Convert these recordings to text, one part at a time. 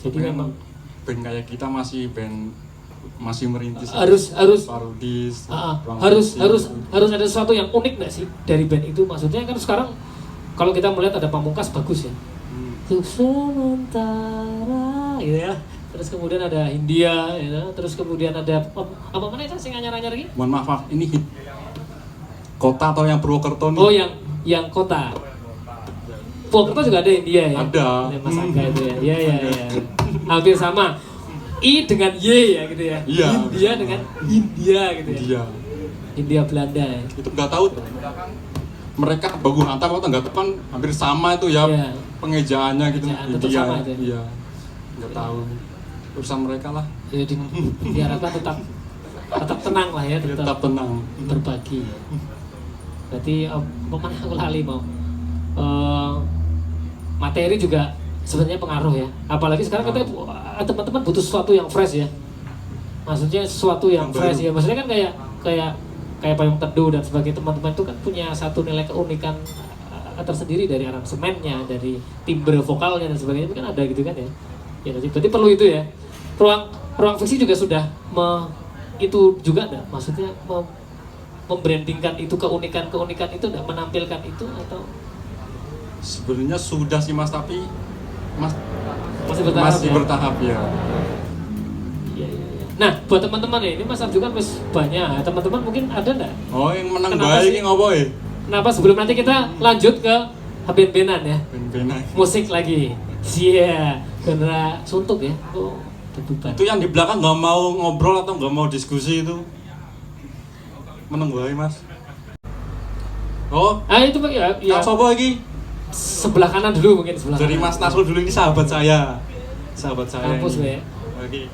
Jadi memang band kayak kita masih merintis, harus parodis, harus ada sesuatu yang unik nggak sih dari band itu? Maksudnya kan sekarang kalau kita melihat ada Pamungkas bagus ya, untuk sementara gitu ya. Terus kemudian ada Hindia, ya. Terus kemudian ada apa mana itu sing anyar-anyar lagi? Mohon maaf, ini hit Kota atau yang Purwokerto nih? Oh, yang Kota. Purwokerto juga ada Hindia ya? Ada. Mas Angga itu ya. Iya. Hampir sama. I dengan Y ya gitu ya. Iya. Hindia dengan Hindia gitu ya. Iya. Hindia Belanda ya. Itu nggak tahu. Mereka baku hantam atau nggak kan hampir sama itu ya. Iya. Pengejaannya gitu. Ejaan tetap sama itu. Iya. Nggak tahu. Urusan mereka lah. Ya diharapkan tetap tenang lah ya, tetap tenang. Berbagi ya. Berarti mana aku lali mau. Materi juga sebenarnya pengaruh ya. Apalagi sekarang kita teman-teman butuh sesuatu yang fresh ya. Maksudnya sesuatu yang fresh ya. Maksudnya kan kayak Payung Teduh dan sebagai teman-teman itu kan punya satu nilai keunikan tersendiri dari aransemennya, dari timbre vokalnya dan sebagainya. Itu kan ada gitu kan ya. Ya berarti perlu itu ya. Ruang fiksi juga sudah itu juga enggak? Maksudnya membrandingkan itu keunikan itu enggak, menampilkan itu atau sebenarnya sudah sih Mas, tapi masih bertahap ya. Iya. Nah, buat teman-teman ya, ini Mas Arju kan banyak. Teman-teman mungkin ada enggak? Oh, yang menang baik ini ngopo ya? Kenapa sebelum nanti kita lanjut ke band-bandan ya? Band-bandan. Musik lagi. Iya, genre suntuk ya. Oh, beban. Itu yang di belakang nggak mau ngobrol atau nggak mau diskusi itu menang baik Mas. Oh, itu Pak ya. Sopo lagi? Sebelah kanan dulu mungkin sebelah Dari kanan. Mas Nasrul dulu, ini sahabat saya. Kampus ya. Lagi.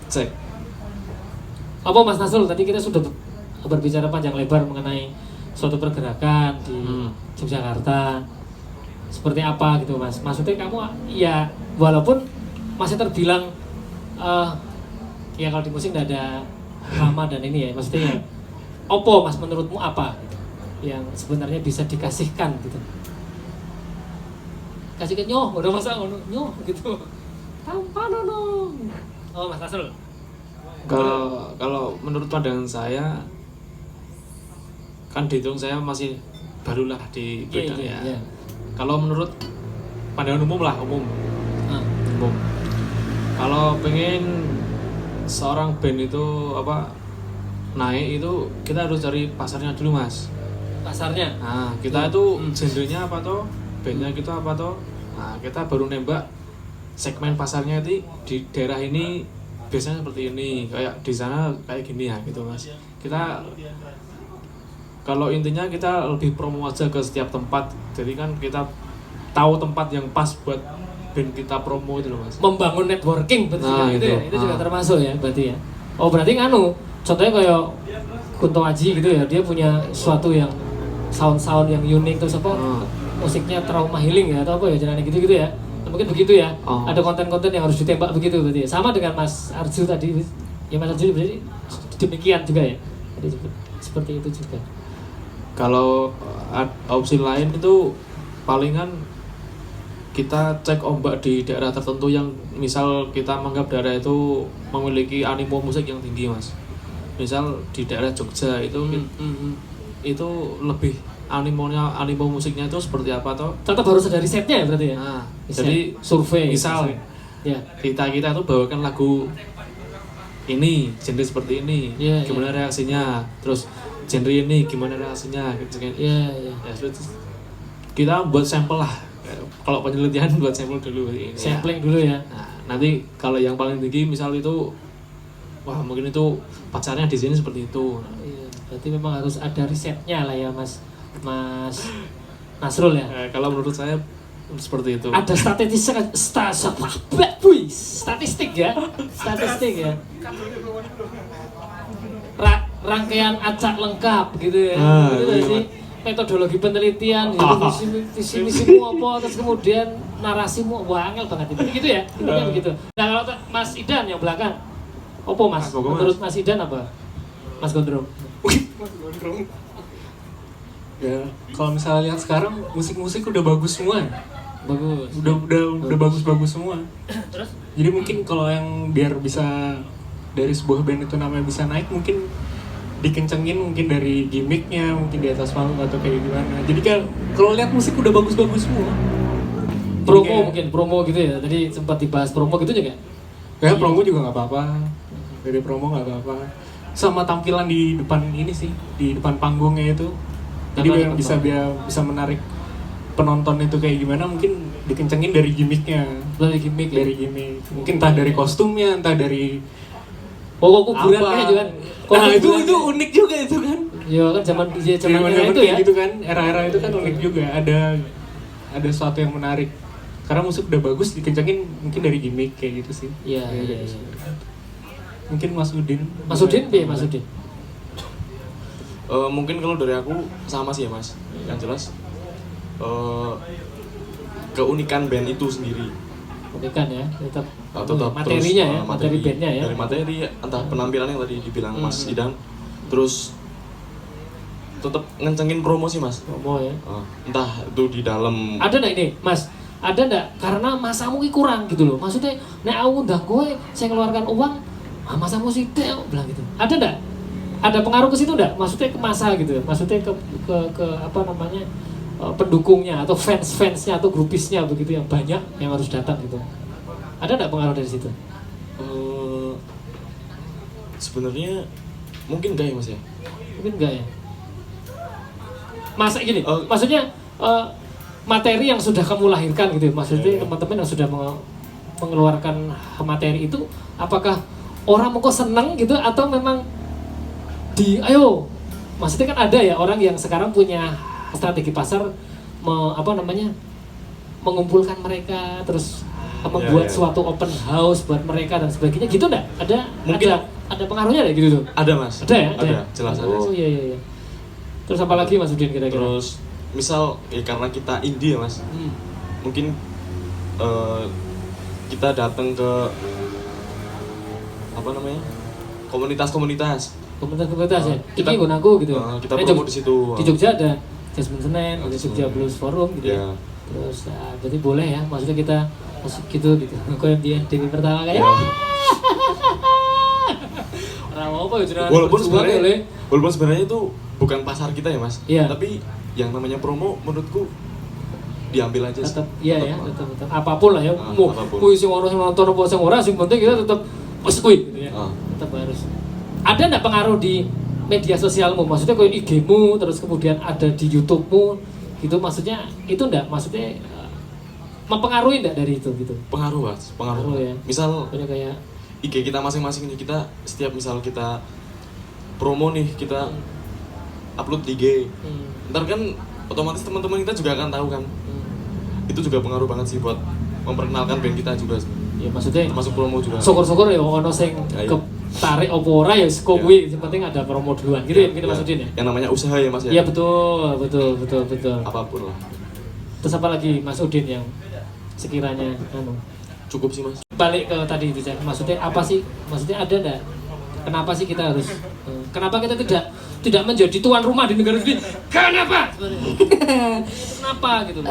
Cek. Apa Mas Nasrul, tadi kita sudah berbicara panjang lebar mengenai suatu pergerakan di Yogyakarta. Seperti apa gitu Mas? Maksudnya kamu ya walaupun masih terbilang ya kalau di musik nggak ada nama dan ini ya, maksudnya ya, opo Mas menurutmu apa yang sebenarnya bisa dikasihkan gitu? Kasihkan nyoh, udah masa nyoh gitu. Tanpa nono. Oh Mas Nasrul. Kalau menurut pandangan saya kan dihitung saya masih barulah di bidang ya. Kalau menurut pandangan umum. Kalau pengen seorang band itu naik itu kita harus cari pasarnya dulu Mas. Pasarnya? Nah kita itu genrenya apa toh, bandnya kita apa toh. Nah kita baru nembak segmen pasarnya itu di daerah ini biasanya seperti ini, kayak di sana kayak gini ya gitu Mas. Kita kalau intinya kita lebih promo aja ke setiap tempat. Jadi kan kita tahu tempat yang pas buat band kita promo itu loh Mas. Membangun networking berarti nah, gitu ya. Itu juga termasuk ya berarti ya. Oh berarti contohnya kayak Kunto Aji gitu ya. Dia punya suatu yang sound yang unik terus musiknya trauma healing ya atau apa ya jalannya gitu-gitu ya. Mungkin begitu ya. Ada konten-konten yang harus ditembak begitu berarti ya. Sama dengan Mas Arju tadi. Ya Mas Arju berarti demikian juga ya. Jadi seperti itu juga. Kalau opsi lain itu palingan kita cek ombak di daerah tertentu yang misal kita menganggap daerah itu memiliki animo musik yang tinggi Mas. Misal di daerah Jogja itu itu lebih animo musiknya itu seperti apa toh? Tetap harus ada risetnya ya berarti ya. Nah, jadi survei. Misal ya kita itu bawakan lagu ini genre seperti ini, gimana reaksinya? Terus genre ini gimana reaksinya gitu kan. Ya, kita buat sampel lah. Kalau penelitian buat sampel dulu ini. Sampling dulu ya. Nah, nanti kalau yang paling tinggi misal itu wah mungkin itu pacarnya di sini seperti itu. Iya, berarti memang harus ada risetnya lah ya Mas Nasrul ya. Kalau menurut saya seperti itu. Ada statistik ya. Rangkaian acak lengkap gitu ya. Gitu sih. Metodologi penelitian, misi-misimu apa, terus kemudian narasimu, wah angel banget itu. Begitu ya, intinya begitu. Nah kalau Mas Idan yang belakang, apa Mas? Menurut Mas Idan apa? Mas Gondrong. Mas Gondrong. Ya, kalau misalnya lihat sekarang musik-musik udah bagus semua. Bagus. Udah bagus-bagus semua. Terus? Jadi mungkin kalau yang biar bisa dari sebuah band itu namanya bisa naik, mungkin dikencengin mungkin dari gimmicknya, mungkin di atas panggung atau kayak gimana. Jadi kan kalau lihat musik udah bagus-bagus semua. Promo Jadi kayak- mungkin, promo gitu ya. Tadi sempat dibahas promo gitu juga. Ya promo juga nggak apa-apa. Dari promo nggak apa-apa. Sama tampilan di depan ini sih, di depan panggungnya itu. Jadi Tampilan yang depan bisa menarik penonton itu kayak gimana, mungkin dikencengin dari gimmicknya. Dari gimmick ya. Dari gimmick. Mungkin entah dari kostumnya, entah dari Oh, kuburan apa. kayaknya juga. Nah, itu unik juga itu kan. Ya kan zaman era Zaman itu ya. gitu kan, era-era itu kan unik juga. Ada sesuatu yang menarik. Karena musik udah bagus, dikencengin mungkin dari gimmick kayak gitu sih. Iya, Kayak iya, gitu. iya. Mungkin Mas Udin. Mas Udin, piye Mas Udin? Mungkin kalau dari aku sama sih ya Mas. Yang jelas keunikan band itu sendiri. Unikan ya, tetap Tetap materinya terus, ya, materi bandnya ya. Dari materi, entah penampilan yang tadi dibilang Mas Hmm. Idam, terus tetap ngencengin promo sih Mas. Promo ya. Entah itu di dalam. Ada nggak ini, Mas? Ada nggak? Karena masamu ki kurang gitu loh. Maksudnya, nek aku undang kowe, saya ngeluarkan uang, masamu sih aku bilang gitu. Ada nggak? Ada pengaruh ke situ nggak? Maksudnya ke masa gitu. Maksudnya ke apa namanya? Pendukungnya atau fans-fansnya atau grupisnya begitu yang banyak yang harus datang gitu. Ada nggak pengaruh dari situ? Sebenarnya mungkin enggak ya Mas ya. Mungkin enggak ya. Masa gini, Oh. maksudnya materi yang sudah kamu lahirkan gitu, maksudnya Iya. teman-teman yang sudah mengeluarkan materi itu, apakah orang mau kok seneng gitu atau memang ayo, maksudnya kan ada ya orang yang sekarang punya strategi pasar, mengumpulkan mereka terus membuat iya. suatu open house buat mereka dan sebagainya gitu enggak? Mungkin- ada pengaruhnya deh gitu tuh. Ada Mas. Ada ya? Ada, jelas ada. Oh iya iya iya. Terus apa lagi Mas Udin kira-kira? Terus misal ya karena kita indie ya Mas. Hmm. Mungkin kita datang ke apa namanya, komunitas-komunitas. Komunitas-komunitas ya. Kita- Iki gunaku gitu. kita Nah, promo di situ. Di Jogja ada Jasmine Senen, ada Jogja Hmm. Blues Forum gitu ya. Ya. Terus berarti boleh ya, maksudnya kita masuk gitu. Kayak dia Dewi pertama kayak. Ya. Orang apa ya jenengan Walaupun berjuang ya, Le. sebenarnya itu bukan pasar kita ya Mas. Iya. Tapi yang namanya promo menurutku diambil aja sih. Tetap iya ya, tetap apapun lah ya. Mau apapun. kuwi sing orang sing nonton apa sing ora, sing penting kita tetap wis kuwi gitu ya. Ah. Tetap harus. Ada enggak pengaruh di media sosialmu? Maksudnya kayak IG-mu terus kemudian ada di YouTube-mu gitu, maksudnya itu enggak, maksudnya mempengaruhi enggak dari itu gitu? Pengaruh Mas, pengaruh. Pengaruh ya. Misal Punya kayak IG kita masing-masing nih, kita setiap misal kita promo nih, kita upload di IG. Ntar kan otomatis teman-teman kita juga akan tahu kan. Itu juga pengaruh banget sih buat memperkenalkan band kita juga. ya maksudnya Termasuk promo juga. syukur-syukur ya ono sing Ya, iya. ketarik opo ora ya seko kuwi, yang penting ada promo duluan gitu ya, gitu maksudnya ya. Yang namanya usaha ya Mas ya. Iya betul, betul, betul, betul. Apapun lah. Terus apa lagi Mas Udin yang sekiranya Cukup sih Mas. balik ke tadi itu, Jack. Maksudnya apa sih? Maksudnya ada enggak? Kenapa sih kita harus kenapa kita tidak menjadi tuan rumah di negara ini? Kenapa? Kenapa gitu loh?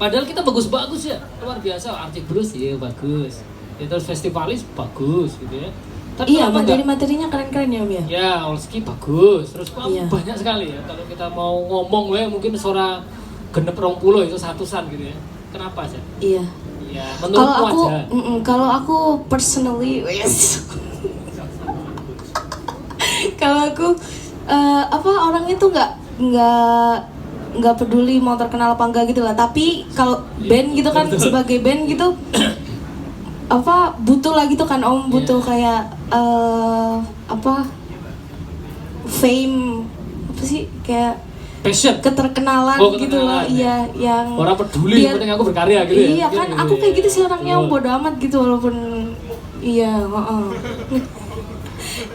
Padahal kita bagus-bagus ya, luar biasa. Arctic Blues ya bagus. Ya, terus festivalis bagus gitu ya. Tapi Iya, kenapa enggak? materi-materinya keren-keren ya, Om ya? Ya, Olski bagus. Terus Iya. banyak sekali ya. Kalau kita mau ngomong mungkin suara genep 20 itu satusan gitu ya. Kenapa sih? Iya. Ya, Kalau menurutmu aku, aja. kalau aku personally, yes. Kalau aku orangnya tuh nggak peduli mau terkenal apa enggak gitu lah. Tapi kalau band gitu kan, sebagai band gitu butuh lah gitu kan Om, butuh kayak fame apa sih, kayak Passion. keterkenalan Oh, gitu loh. keterkenalan, Iya, yang Orang peduli, yang biar- penting aku berkarya gitu ya. Iya kan, aku kayak gitu sih orangnya, Oh. bodo amat gitu walaupun iya,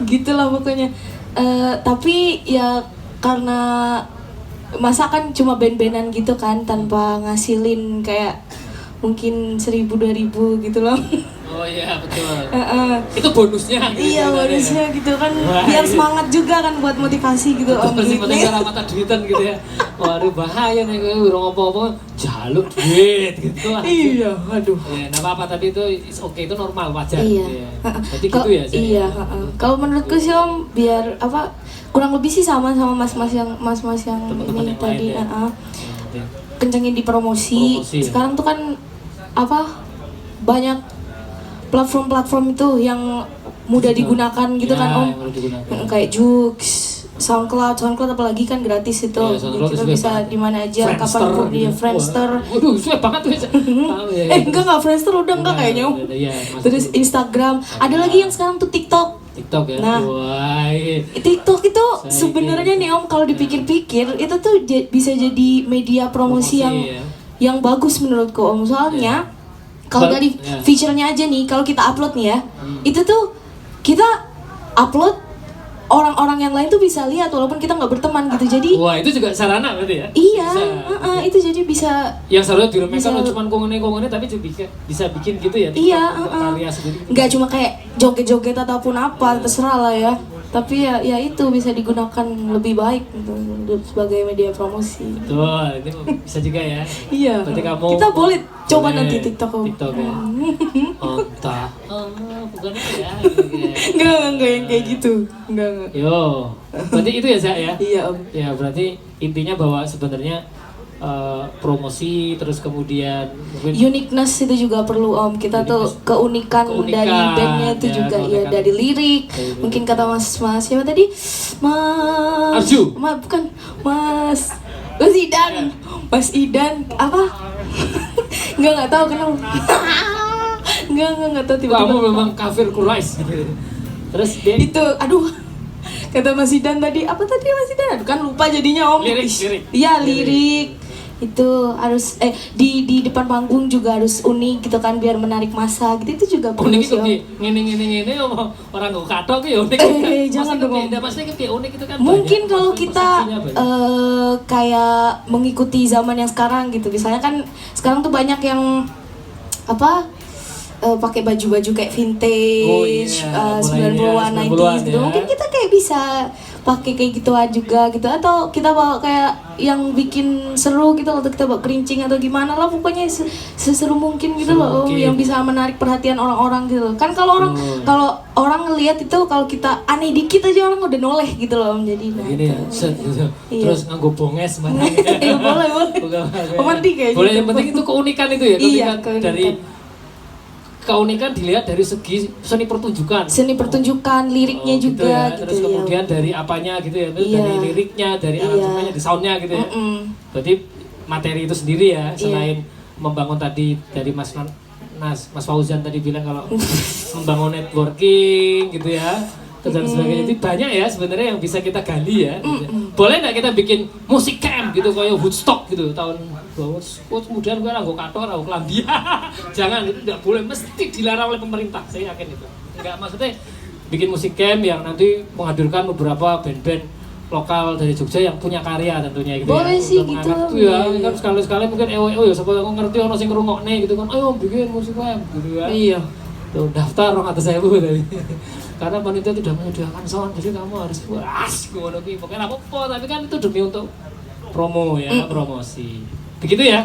gitu lah pokoknya. Tapi ya karena masa kan cuma band-bandan gitu kan tanpa ngasilin kayak mungkin 1.000-2.000 gitu loh. Oh iya betul. Heeh. Itu bonusnya. Iya bonusnya gitu kan, biar semangat juga kan buat motivasi gitu om. Masih penting cara mata duitan gitu ya. Waduh bahaya nih gue urung apa-apa jaluk duit gitu. Iya, aduh. Ya, nggak apa-apa tapi itu oke itu normal wajar. Iya. Gitu ya. Jadi gitu ya. Zak? Iya. Kalau menurutku sih om, biar apa kurang lebih sih sama mas-mas yang Teman-teman ini yang tadi. lain ya. Kencengin di promosi. Promosi, ya. Sekarang tuh kan apa banyak platform-platform itu yang mudah digunakan gitu Ya, kan om. yang mudah digunakan. Kayak Joox, SoundCloud apalagi kan gratis itu. Iya, SoundCloud Kita itu bisa banget. di mana aja, Friendster kapanpun gitu. dia Friendster. Waduh, suwe banget tuh. Tahu ya. Enggak Friendster udah enggak kayaknya om. Iya, Terus Instagram, ada lagi yang sekarang tuh TikTok. TikTok ya. Nah. Wah, iya. TikTok itu Saya sebenarnya gitu. nih om kalau dipikir-pikir itu tuh bisa jadi media promosi yang ya. yang bagus menurutku om. Soalnya kalau Ba- dari ya. feature-nya aja nih, kalau kita upload nih ya, itu tuh kita upload orang-orang yang lain tuh bisa lihat walaupun kita nggak berteman gitu. Jadi Wah, itu juga sarana berarti ya? iya, Bisa. itu jadi bisa. Yang seharusnya diremehkan Bisa. cuma kongone tapi juga bisa bikin gitu ya. Iya, TikTok, karya sendiri. nggak cuma kayak joget-joget ataupun apa, terserah lah ya. Tapi ya itu bisa digunakan lebih baik untuk sebagai media promosi. Betul, itu bisa juga ya. Iya. Berarti kamu Kita boleh coba boleh nanti TikTok. Om. TikTok ya. Entah. Bukan itu ya. Enggak yang kayak gitu. Enggak. Yo, berarti itu ya Zak ya? Iya om. Ya berarti intinya bahwa sebenarnya promosi terus kemudian mungkin Uniqueness itu juga perlu om. Kita tuh keunikan dari bandnya itu ya, juga ya keunikan. dari lirik. Mungkin kata mas siapa tadi? Mas. Arju. Bukan Mas. Mas Idan. Mas Idan apa? Enggak tahu kenapa. Enggak tahu tiba-tiba. kamu memang kafir Quraisy gitu. Terus dia Itu aduh. Kata Mas Idan tadi apa tadi Mas Idan? Aduh, kan lupa jadinya om. Lirik. Iya lirik. Itu harus di depan panggung juga harus unik gitu kan biar menarik masa gitu itu juga perlu unik sih, itu Om. ngene orang nggak katok ya unik. Jangan dong, Om. Maksudnya kayak unik itu kan. Mungkin banyak, kalau maksudnya kita persepsinya banyak. kayak mengikuti zaman yang sekarang gitu, misalnya kan sekarang tuh banyak yang apa pakai baju-baju kayak vintage, Oh, iya. 90-an, 90-an 90s gitu. ya. Mungkin kita kayak bisa pakai kayak gituan juga gitu atau kita bawa kayak yang bikin seru gitu atau kita bawa kerincing atau gimana lah pokoknya seseru mungkin gitu Seru loh Om, mungkin. yang bisa menarik perhatian orang-orang gitu. Kan kalau orang ngelihat itu kalau kita aneh dikit aja orang udah noleh gitu loh Om. Jadi nah, Gini ya, itu. set gitu. Iya. Terus nganggo bonges mana? Iya, boleh. Mandi kayak Boleh, gitu. yang penting itu keunikan itu ya, Iya, keunikan dari keunikan dilihat dari segi seni pertunjukan. Seni pertunjukan, liriknya Oh, juga ya. gitu, Terus ya. kemudian dari apanya gitu ya, Iya. dari liriknya, dari Iya. aransemennya, di soundnya gitu ya. Berarti materi itu sendiri ya, Iya. selain membangun tadi dari Mas Fauzan tadi bilang kalau membangun networking gitu ya. Dan sebagainya itu banyak ya sebenarnya yang bisa kita gali ya. Gitu. Boleh nggak kita bikin musik camp gitu kayak Woodstock gitu tahun kemudian gue nganggo kator, nganggo kelambi. Jangan, itu tidak boleh, mesti dilarang oleh pemerintah. Saya yakin itu. Enggak, maksudnya bikin musik camp yang nanti menghadirkan beberapa band-band lokal dari Jogja yang punya karya tentunya gitu Boleh ya. sih Untuk gitu, mengangkat itu ya. iya. Kan sekali-sekali mungkin ya siapa yang ngerti ono sing ngrungokne gitu kan. Ayo bikin musik camp gitu kan. Iya. Tuh, daftar 200.000 tadi. Karena panitia itu sudah menyediakan sound, jadi kamu harus puas ngono kuwi. Pokoknya apa-apa, tapi kan itu demi untuk promo ya, promosi. Begitu ya.